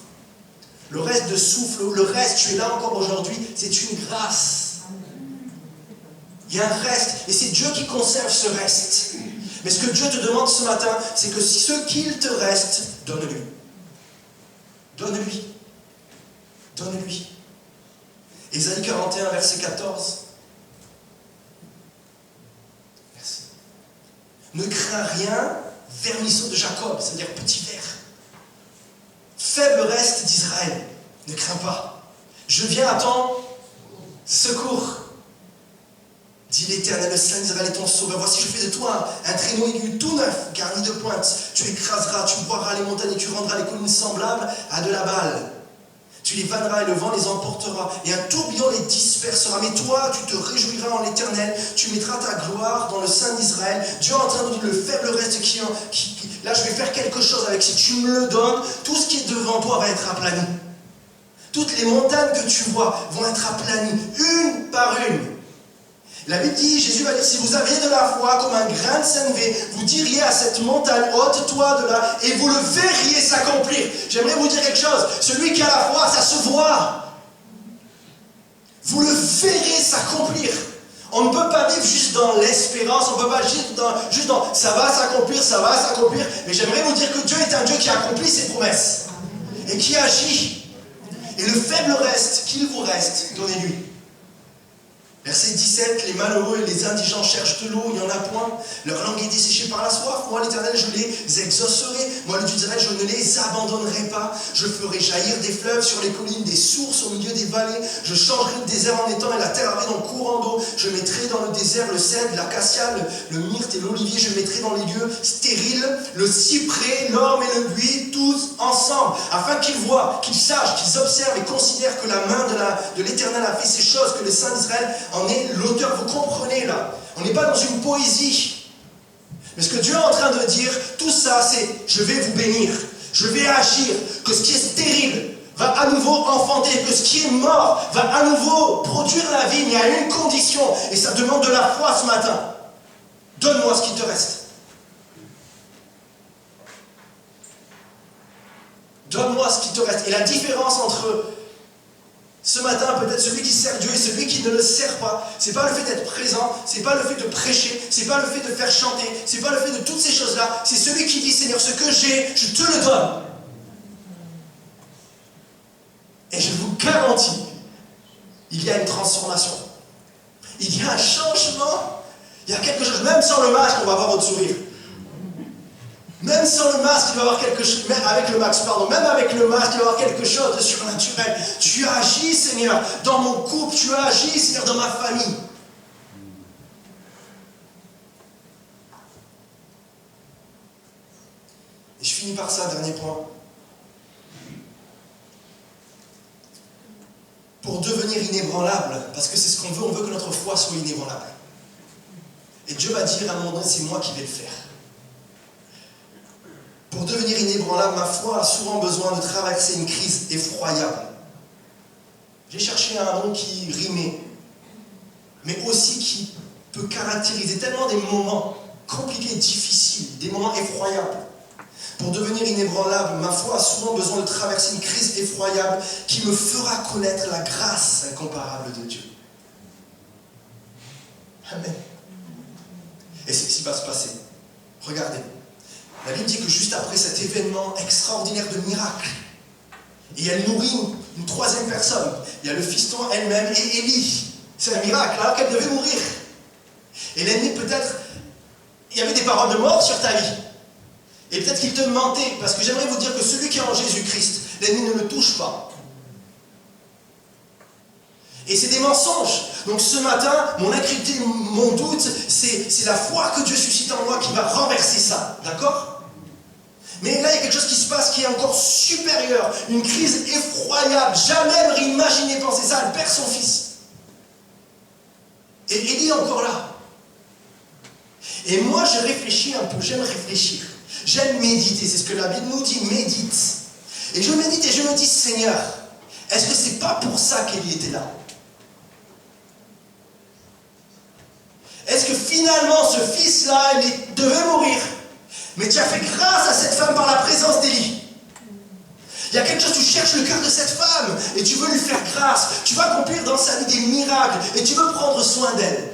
Le reste de souffle, le reste, tu es là encore aujourd'hui, c'est une grâce. Il y a un reste, et c'est Dieu qui conserve ce reste. Mais ce que Dieu te demande ce matin, c'est que ce qu'il te reste, donne-lui. Donne-lui. Donne-lui. Ésaïe 41, verset 14. Merci. Ne crains rien, vermisseau de Jacob, c'est-à-dire petit ver. Faible reste d'Israël. Ne crains pas. Je viens à ton secours. Dit l'Éternel, le Saint d'Israël est ton sauveur. Voici, je fais de toi un traîneau aigu tout neuf, garni de pointes. Tu écraseras, tu boiras les montagnes et tu rendras les collines semblables à de la balle. Tu les vanneras et le vent les emportera, et un tourbillon les dispersera. Mais toi, tu te réjouiras en l'Éternel, tu mettras ta gloire dans le sein d'Israël. Dieu est en train de dire le faible reste là, je vais faire quelque chose avec. Si tu me le donnes, tout ce qui est devant toi va être aplani. Toutes les montagnes que tu vois vont être aplanies, une par une. La Bible dit, Jésus va dire, si vous aviez de la foi comme un grain de sénévé, vous diriez à cette montagne, ôte-toi de là, et vous le verriez s'accomplir. J'aimerais vous dire quelque chose, celui qui a la foi, ça se voit. Vous le verrez s'accomplir. On ne peut pas vivre juste dans l'espérance, on ne peut pas juste dans ça va s'accomplir, mais j'aimerais vous dire que Dieu est un Dieu qui accomplit ses promesses, et qui agit. Et le faible reste, qu'il vous reste, donnez-lui. Verset 17, les malheureux et les indigents cherchent de l'eau, il n'y en a point. Leur langue est desséchée par la soif. Moi, l'Éternel, je les exaucerai. Moi, le Dieu d'Israël, je ne les abandonnerai pas. Je ferai jaillir des fleuves sur les collines, des sources au milieu des vallées. Je changerai le désert en étang et la terre aride en courant d'eau. Je mettrai dans le désert le cèdre, l'acacia, le myrte et l'olivier. Je mettrai dans les lieux stériles le cyprès, l'orme et le buis, tous ensemble, afin qu'ils voient, qu'ils sachent, qu'ils observent et considèrent que la main de l'Éternel a fait ces choses, que le Saint d'Israël en est l'auteur. Vous comprenez là, on n'est pas dans une poésie. Mais ce que Dieu est en train de dire, tout ça c'est, je vais vous bénir, je vais agir, que ce qui est stérile va à nouveau enfanter, que ce qui est mort va à nouveau produire la vie, mais à une condition, et ça demande de la foi ce matin. Donne-moi ce qui te reste. Donne-moi ce qui te reste. Et la différence entre ce matin, peut-être celui qui sert Dieu et celui qui ne le sert pas, c'est pas le fait d'être présent, c'est pas le fait de prêcher, c'est pas le fait de faire chanter, c'est pas le fait de toutes ces choses-là, c'est celui qui dit, Seigneur, ce que j'ai, je te le donne. Et je vous garantis, il y a une transformation. Il y a un changement. Il y a quelque chose, même sans le masque, on va avoir votre sourire. Même sans le masque, il va y avoir quelque chose, même avec le masque, il va y avoir quelque chose de surnaturel. Tu agis, Seigneur, dans mon couple, tu agis, Seigneur, dans ma famille. Et je finis par ça, dernier point. Pour devenir inébranlable, parce que c'est ce qu'on veut, on veut que notre foi soit inébranlable. Et Dieu va dire à un moment donné, c'est moi qui vais le faire. Pour devenir inébranlable, ma foi a souvent besoin de traverser une crise effroyable. J'ai cherché un mot qui rimait, mais aussi qui peut caractériser tellement des moments compliqués, difficiles, des moments effroyables. Pour devenir inébranlable, ma foi a souvent besoin de traverser une crise effroyable qui me fera connaître la grâce incomparable de Dieu. Amen. Et c'est ce qui va se passer. Regardez. La Bible dit que juste après cet événement extraordinaire de miracle, et elle nourrit une troisième personne. Il y a le fiston elle-même et Élie. C'est un miracle, alors qu'elle devait mourir. Et l'ennemi peut-être, il y avait des paroles de mort sur ta vie. Et peut-être qu'il te mentait, parce que j'aimerais vous dire que celui qui est en Jésus-Christ, l'ennemi ne le touche pas. Et c'est des mensonges. Donc ce matin, mon inquiétude, mon doute, c'est la foi que Dieu suscite en moi qui va renverser ça. D'accord ? Mais là, il y a quelque chose qui se passe qui est encore supérieur. Une crise effroyable. Jamais n'aurait imaginé penser ça. Elle perd son fils. Et Élie est encore là. Et moi, je réfléchis un peu. J'aime réfléchir. J'aime méditer. C'est ce que la Bible nous dit. Médite. Et je médite et je me dis, Seigneur, est-ce que c'est pas pour ça qu'Élie était là ? Est-ce que finalement, ce fils-là, il devait mourir ? Mais tu as fait grâce à cette femme par la présence d'Élie. Il y a quelque chose, tu cherches le cœur de cette femme et tu veux lui faire grâce. Tu vas accomplir dans sa vie des miracles et tu veux prendre soin d'elle.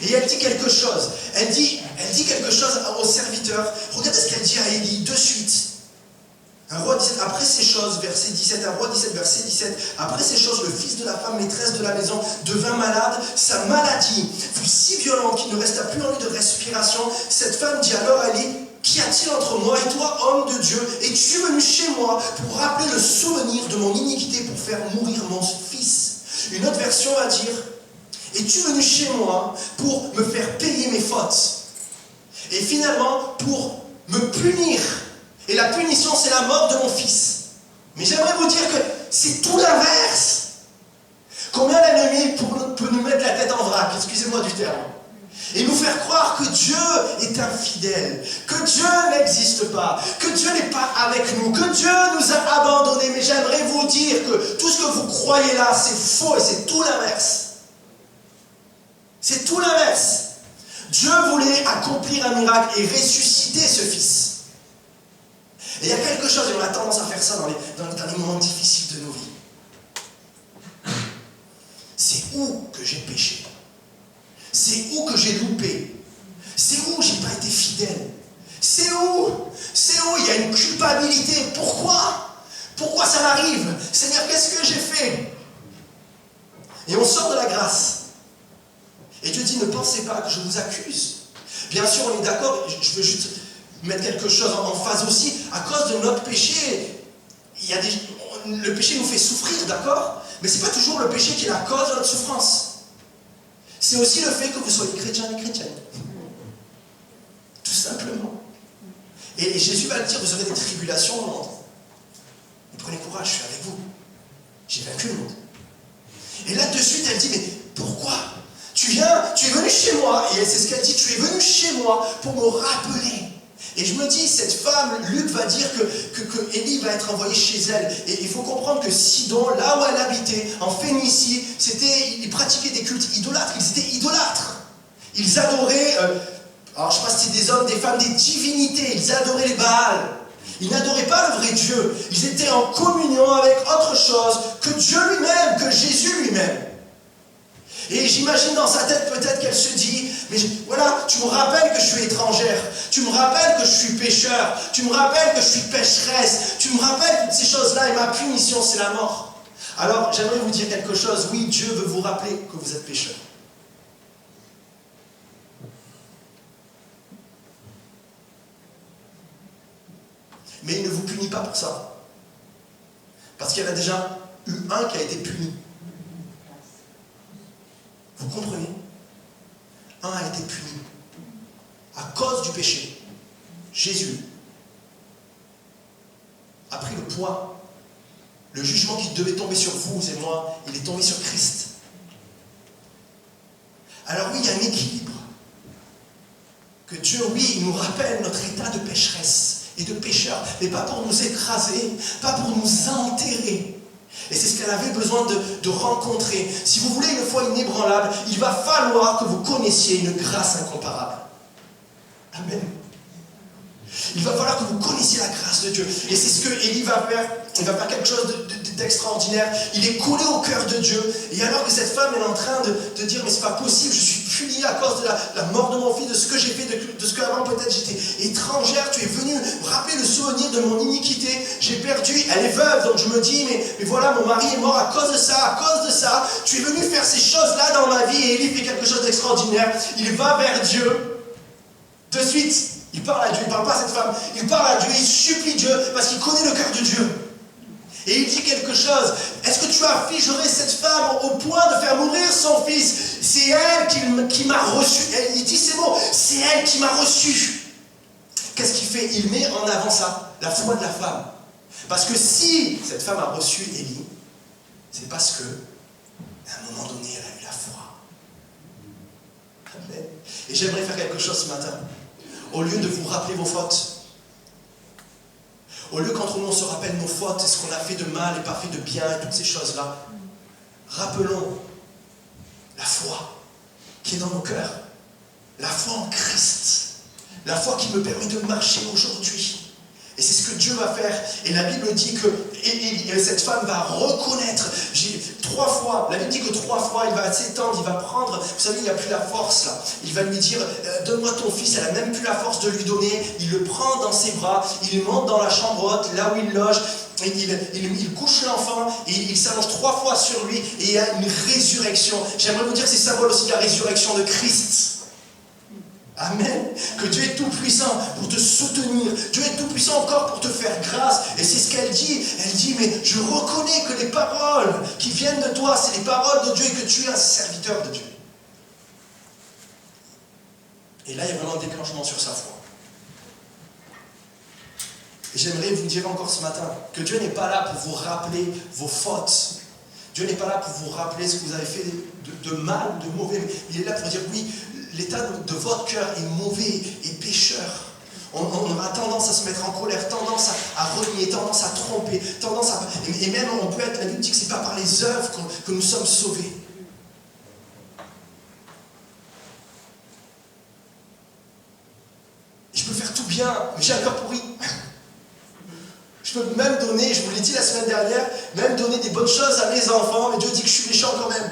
Et elle dit quelque chose. Elle dit quelque chose au serviteur. Regardez ce qu'elle dit à Élie de suite. Un roi 17, après ces choses, verset 17, un roi 17, verset 17, après ces choses, le fils de la femme, maîtresse de la maison, devint malade. Sa maladie fut si violente qu'il ne resta plus en lui de respiration. Cette femme dit alors à Élie, qu'y a-t-il entre moi et toi, homme de Dieu? Es-tu venu chez moi pour rappeler le souvenir de mon iniquité pour faire mourir mon fils? Une autre version va dire, es-tu venu chez moi pour me faire payer mes fautes? Et finalement, pour me punir. Et la punition, c'est la mort de mon fils. Mais j'aimerais vous dire que c'est tout l'inverse. Combien l'ennemi peut nous mettre la tête en vrac, excusez-moi du terme, et nous faire croire que Dieu est infidèle, que Dieu n'existe pas, que Dieu n'est pas avec nous, que Dieu nous a abandonnés. Mais j'aimerais vous dire que tout ce que vous croyez là, c'est faux et c'est tout l'inverse. C'est tout l'inverse. Dieu voulait accomplir un miracle et ressusciter ce Fils. Et il y a quelque chose, et on a tendance à faire ça dans les moments difficiles de nos vies. C'est où que j'ai péché? C'est où que j'ai loupé? C'est où j'ai pas été fidèle? C'est où il y a une culpabilité? Pourquoi ça m'arrive? Seigneur, qu'est-ce que j'ai fait? Et on sort de la grâce. Et Dieu dit, ne pensez pas que je vous accuse. Bien sûr, on est d'accord, je veux juste mettre quelque chose en phase aussi. À cause de notre péché, le péché nous fait souffrir, d'accord? Mais ce n'est pas toujours le péché qui est la cause de notre souffrance. C'est aussi le fait que vous soyez chrétien et chrétienne. Tout simplement. Et Jésus va le dire, vous aurez des tribulations au monde. Mais prenez courage, je suis avec vous. J'ai vaincu le monde. Et là, de suite, elle dit, mais pourquoi? Tu es venu chez moi, et c'est ce qu'elle dit, tu es venu chez moi pour me rappeler. Et je me dis, cette femme, Luc va dire que Élie va être envoyé chez elle. Et il faut comprendre que Sidon, là où elle habitait, en Phénicie, ils pratiquaient des cultes idolâtres. Ils étaient idolâtres. Ils adoraient, alors je ne sais pas si c'était des hommes, des femmes, des divinités. Ils adoraient les Baals. Ils n'adoraient pas le vrai Dieu. Ils étaient en communion avec autre chose que Dieu lui-même, que Jésus lui-même. Et j'imagine dans sa tête peut-être qu'elle se dit, mais voilà, tu me rappelles que je suis étrangère, tu me rappelles que je suis pécheur, tu me rappelles que je suis pécheresse, tu me rappelles toutes ces choses-là et ma punition c'est la mort. Alors j'aimerais vous dire quelque chose, oui, Dieu veut vous rappeler que vous êtes pécheur. Mais il ne vous punit pas pour ça. Parce qu'il y en a déjà eu un qui a été puni. Vous comprenez? Un a été puni à cause du péché. Jésus a pris le poids. Le jugement qui devait tomber sur vous et moi, il est tombé sur Christ. Alors oui, il y a un équilibre. Que Dieu, oui, il nous rappelle notre état de pécheresse et de pécheur, mais pas pour nous écraser, pas pour nous enterrer. Et c'est ce qu'elle avait besoin de rencontrer. Si vous voulez une foi inébranlable, il va falloir que vous connaissiez une grâce incomparable. Amen. Il va falloir que vous connaissiez la grâce de Dieu. Et c'est ce que Élie va faire. Il va faire quelque chose d'extraordinaire. Il est collé au cœur de Dieu. Et alors que cette femme est en train de dire, mais c'est pas possible, je suis punie à cause de la mort de mon fils, de ce que j'ai fait, de ce qu'avant peut-être j'étais étrangère. Tu es venue me rappeler le souvenir de mon iniquité. J'ai perdu, elle est veuve, donc je me dis, mais voilà, mon mari est mort à cause de ça, à cause de ça. Tu es venu faire ces choses-là dans ma vie. Et Élie fait quelque chose d'extraordinaire. Il va vers Dieu. De suite, il parle à Dieu, il ne parle pas à cette femme, il parle à Dieu, il supplie Dieu parce qu'il connaît le cœur de Dieu. Et il dit quelque chose, est-ce que tu affligerais cette femme au point de faire mourir son fils? C'est elle qui m'a reçu. Il dit ces mots, c'est elle qui m'a reçu. Qu'est-ce qu'il fait? Il met en avant ça, la foi de la femme. Parce que si cette femme a reçu Élie, c'est parce que, à un moment donné, elle a eu la foi. Amen. Et j'aimerais faire quelque chose ce matin. Au lieu de vous rappeler vos fautes, au lieu qu'entre nous on se rappelle nos fautes et ce qu'on a fait de mal et pas fait de bien et toutes ces choses-là, rappelons la foi qui est dans nos cœurs, la foi en Christ, la foi qui me permet de marcher aujourd'hui. Et c'est ce que Dieu va faire. Et la Bible dit que cette femme va reconnaître. 3 fois, la Bible dit que 3 fois, il va s'étendre, il va prendre. Vous savez, il n'a plus la force là. Il va lui dire, donne-moi ton fils. Elle n'a même plus la force de lui donner. Il le prend dans ses bras. Il monte dans la chambre haute, là où il loge. Et il couche l'enfant. Et il s'allonge 3 fois sur lui. Et il y a une résurrection. J'aimerais vous dire que c'est symbole aussi de la résurrection de Christ. Amen. Que Dieu est tout puissant pour te soutenir. Dieu est tout puissant encore pour te faire grâce. Et c'est ce qu'elle dit. Elle dit, mais je reconnais que les paroles qui viennent de toi, c'est les paroles de Dieu et que tu es un serviteur de Dieu. Et là, il y a vraiment un déclenchement sur sa foi. Et j'aimerais vous dire encore ce matin que Dieu n'est pas là pour vous rappeler vos fautes. Dieu n'est pas là pour vous rappeler ce que vous avez fait de mal, de mauvais. Il est là pour dire oui, l'état de votre cœur est mauvais et pécheur. On aura tendance à se mettre en colère, tendance à renier, tendance à tromper, et même on peut être, la Bible dit que ce n'est pas par les œuvres que nous sommes sauvés. Je peux faire tout bien, mais j'ai un cœur pourri. Je peux même donner, je vous l'ai dit la semaine dernière, même donner des bonnes choses à mes enfants, mais Dieu dit que je suis méchant quand même.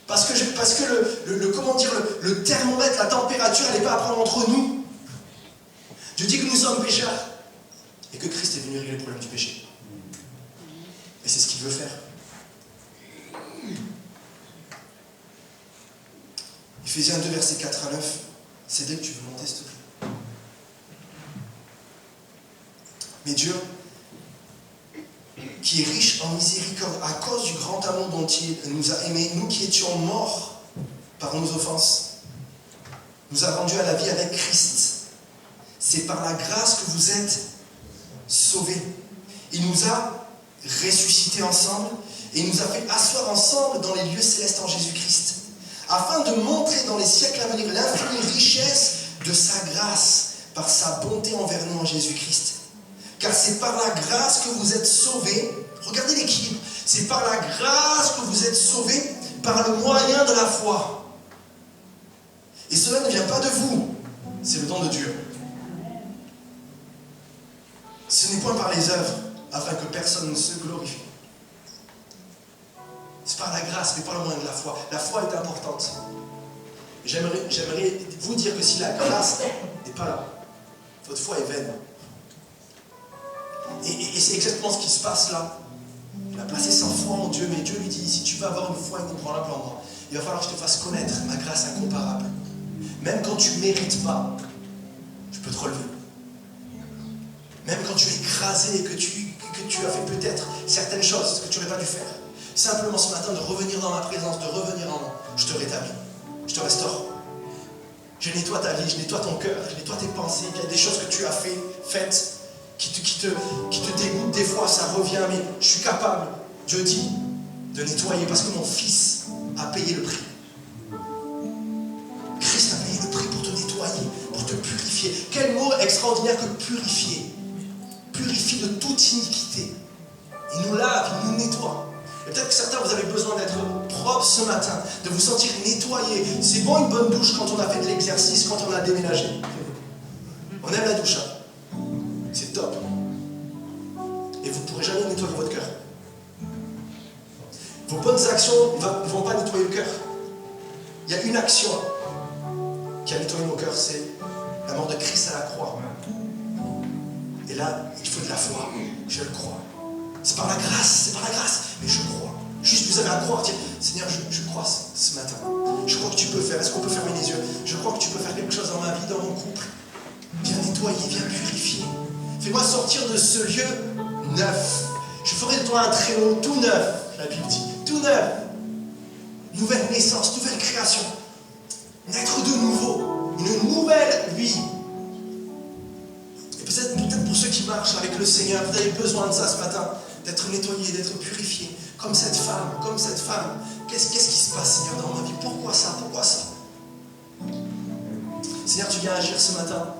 Parce que le thermomètre, la température, elle n'est pas à prendre entre nous. Dieu dit que nous sommes pécheurs et que Christ est venu régler le problème du péché. Et c'est ce qu'il veut faire. Ephésiens 2, versets 4 à 9. C'est dès que tu veux monter, s'il te plaît. Mais Dieu, qui est riche en miséricorde, à cause du grand amour dont il nous a aimés, nous qui étions morts par nos offenses, nous a rendus à la vie avec Christ. C'est par la grâce que vous êtes sauvés. Il nous a ressuscités ensemble et il nous a fait asseoir ensemble dans les lieux célestes en Jésus-Christ, afin de montrer dans les siècles à venir l'infinie richesse de sa grâce par sa bonté envers nous en Jésus-Christ. Car c'est par la grâce que vous êtes sauvés. Regardez l'équilibre. C'est par la grâce que vous êtes sauvés par le moyen de la foi. Et cela ne vient pas de vous. C'est le don de Dieu. Ce n'est point par les œuvres, afin que personne ne se glorifie. C'est par la grâce, mais par le moyen de la foi. La foi est importante. J'aimerais vous dire que si la grâce n'est pas là, votre foi est vaine. Et c'est exactement ce qui se passe là. Il a placé sa foi en Dieu, mais Dieu lui dit, si tu veux avoir une foi inébranlable en moi, il va falloir que je te fasse connaître ma grâce incomparable. Même quand tu ne mérites pas, je peux te relever. Même quand tu es écrasé et que tu as fait peut-être certaines choses que tu n'aurais pas dû faire. Simplement ce matin de revenir dans ma présence, de revenir en moi, je te rétablis, je te restaure. Je nettoie ta vie, je nettoie ton cœur, je nettoie tes pensées. Il y a des choses que tu as faites qui te dégoûtent des fois, ça revient, mais je suis capable, Dieu dit, de nettoyer parce que mon Fils a payé le prix. Christ a payé le prix pour te nettoyer, pour te purifier. Quel mot extraordinaire que purifier. Purifie de toute iniquité. Il nous lave, il nous nettoie. Et peut-être que certains, vous avez besoin d'être propre ce matin, de vous sentir nettoyé. C'est bon une bonne douche quand on a fait de l'exercice, quand on a déménagé. On aime la douche, hein. C'est top. Et vous ne pourrez jamais nettoyer votre cœur. Vos bonnes actions ne vont pas nettoyer le cœur. Il y a une action qui a nettoyé nos cœurs, c'est la mort de Christ à la croix. Et là, il faut de la foi. Je le crois. C'est par la grâce, mais je crois. Juste, vous avez à croire, dire, Seigneur, je crois ce matin. Je crois que tu peux faire. Est-ce qu'on peut fermer les yeux? Je crois que tu peux faire quelque chose dans ma vie, dans mon couple. Viens nettoyer, viens purifier. Fais-moi sortir de ce lieu neuf. Je ferai de toi un traîneau tout neuf, la Bible dit. Tout neuf. Nouvelle naissance, nouvelle création. Naître de nouveau. Une nouvelle vie. Et peut-être pour ceux qui marchent avec le Seigneur, vous avez besoin de ça ce matin. D'être nettoyé, d'être purifié. Comme cette femme. Qu'est-ce qui se passe, Seigneur, dans ma vie? Pourquoi ça? Seigneur, tu viens agir ce matin.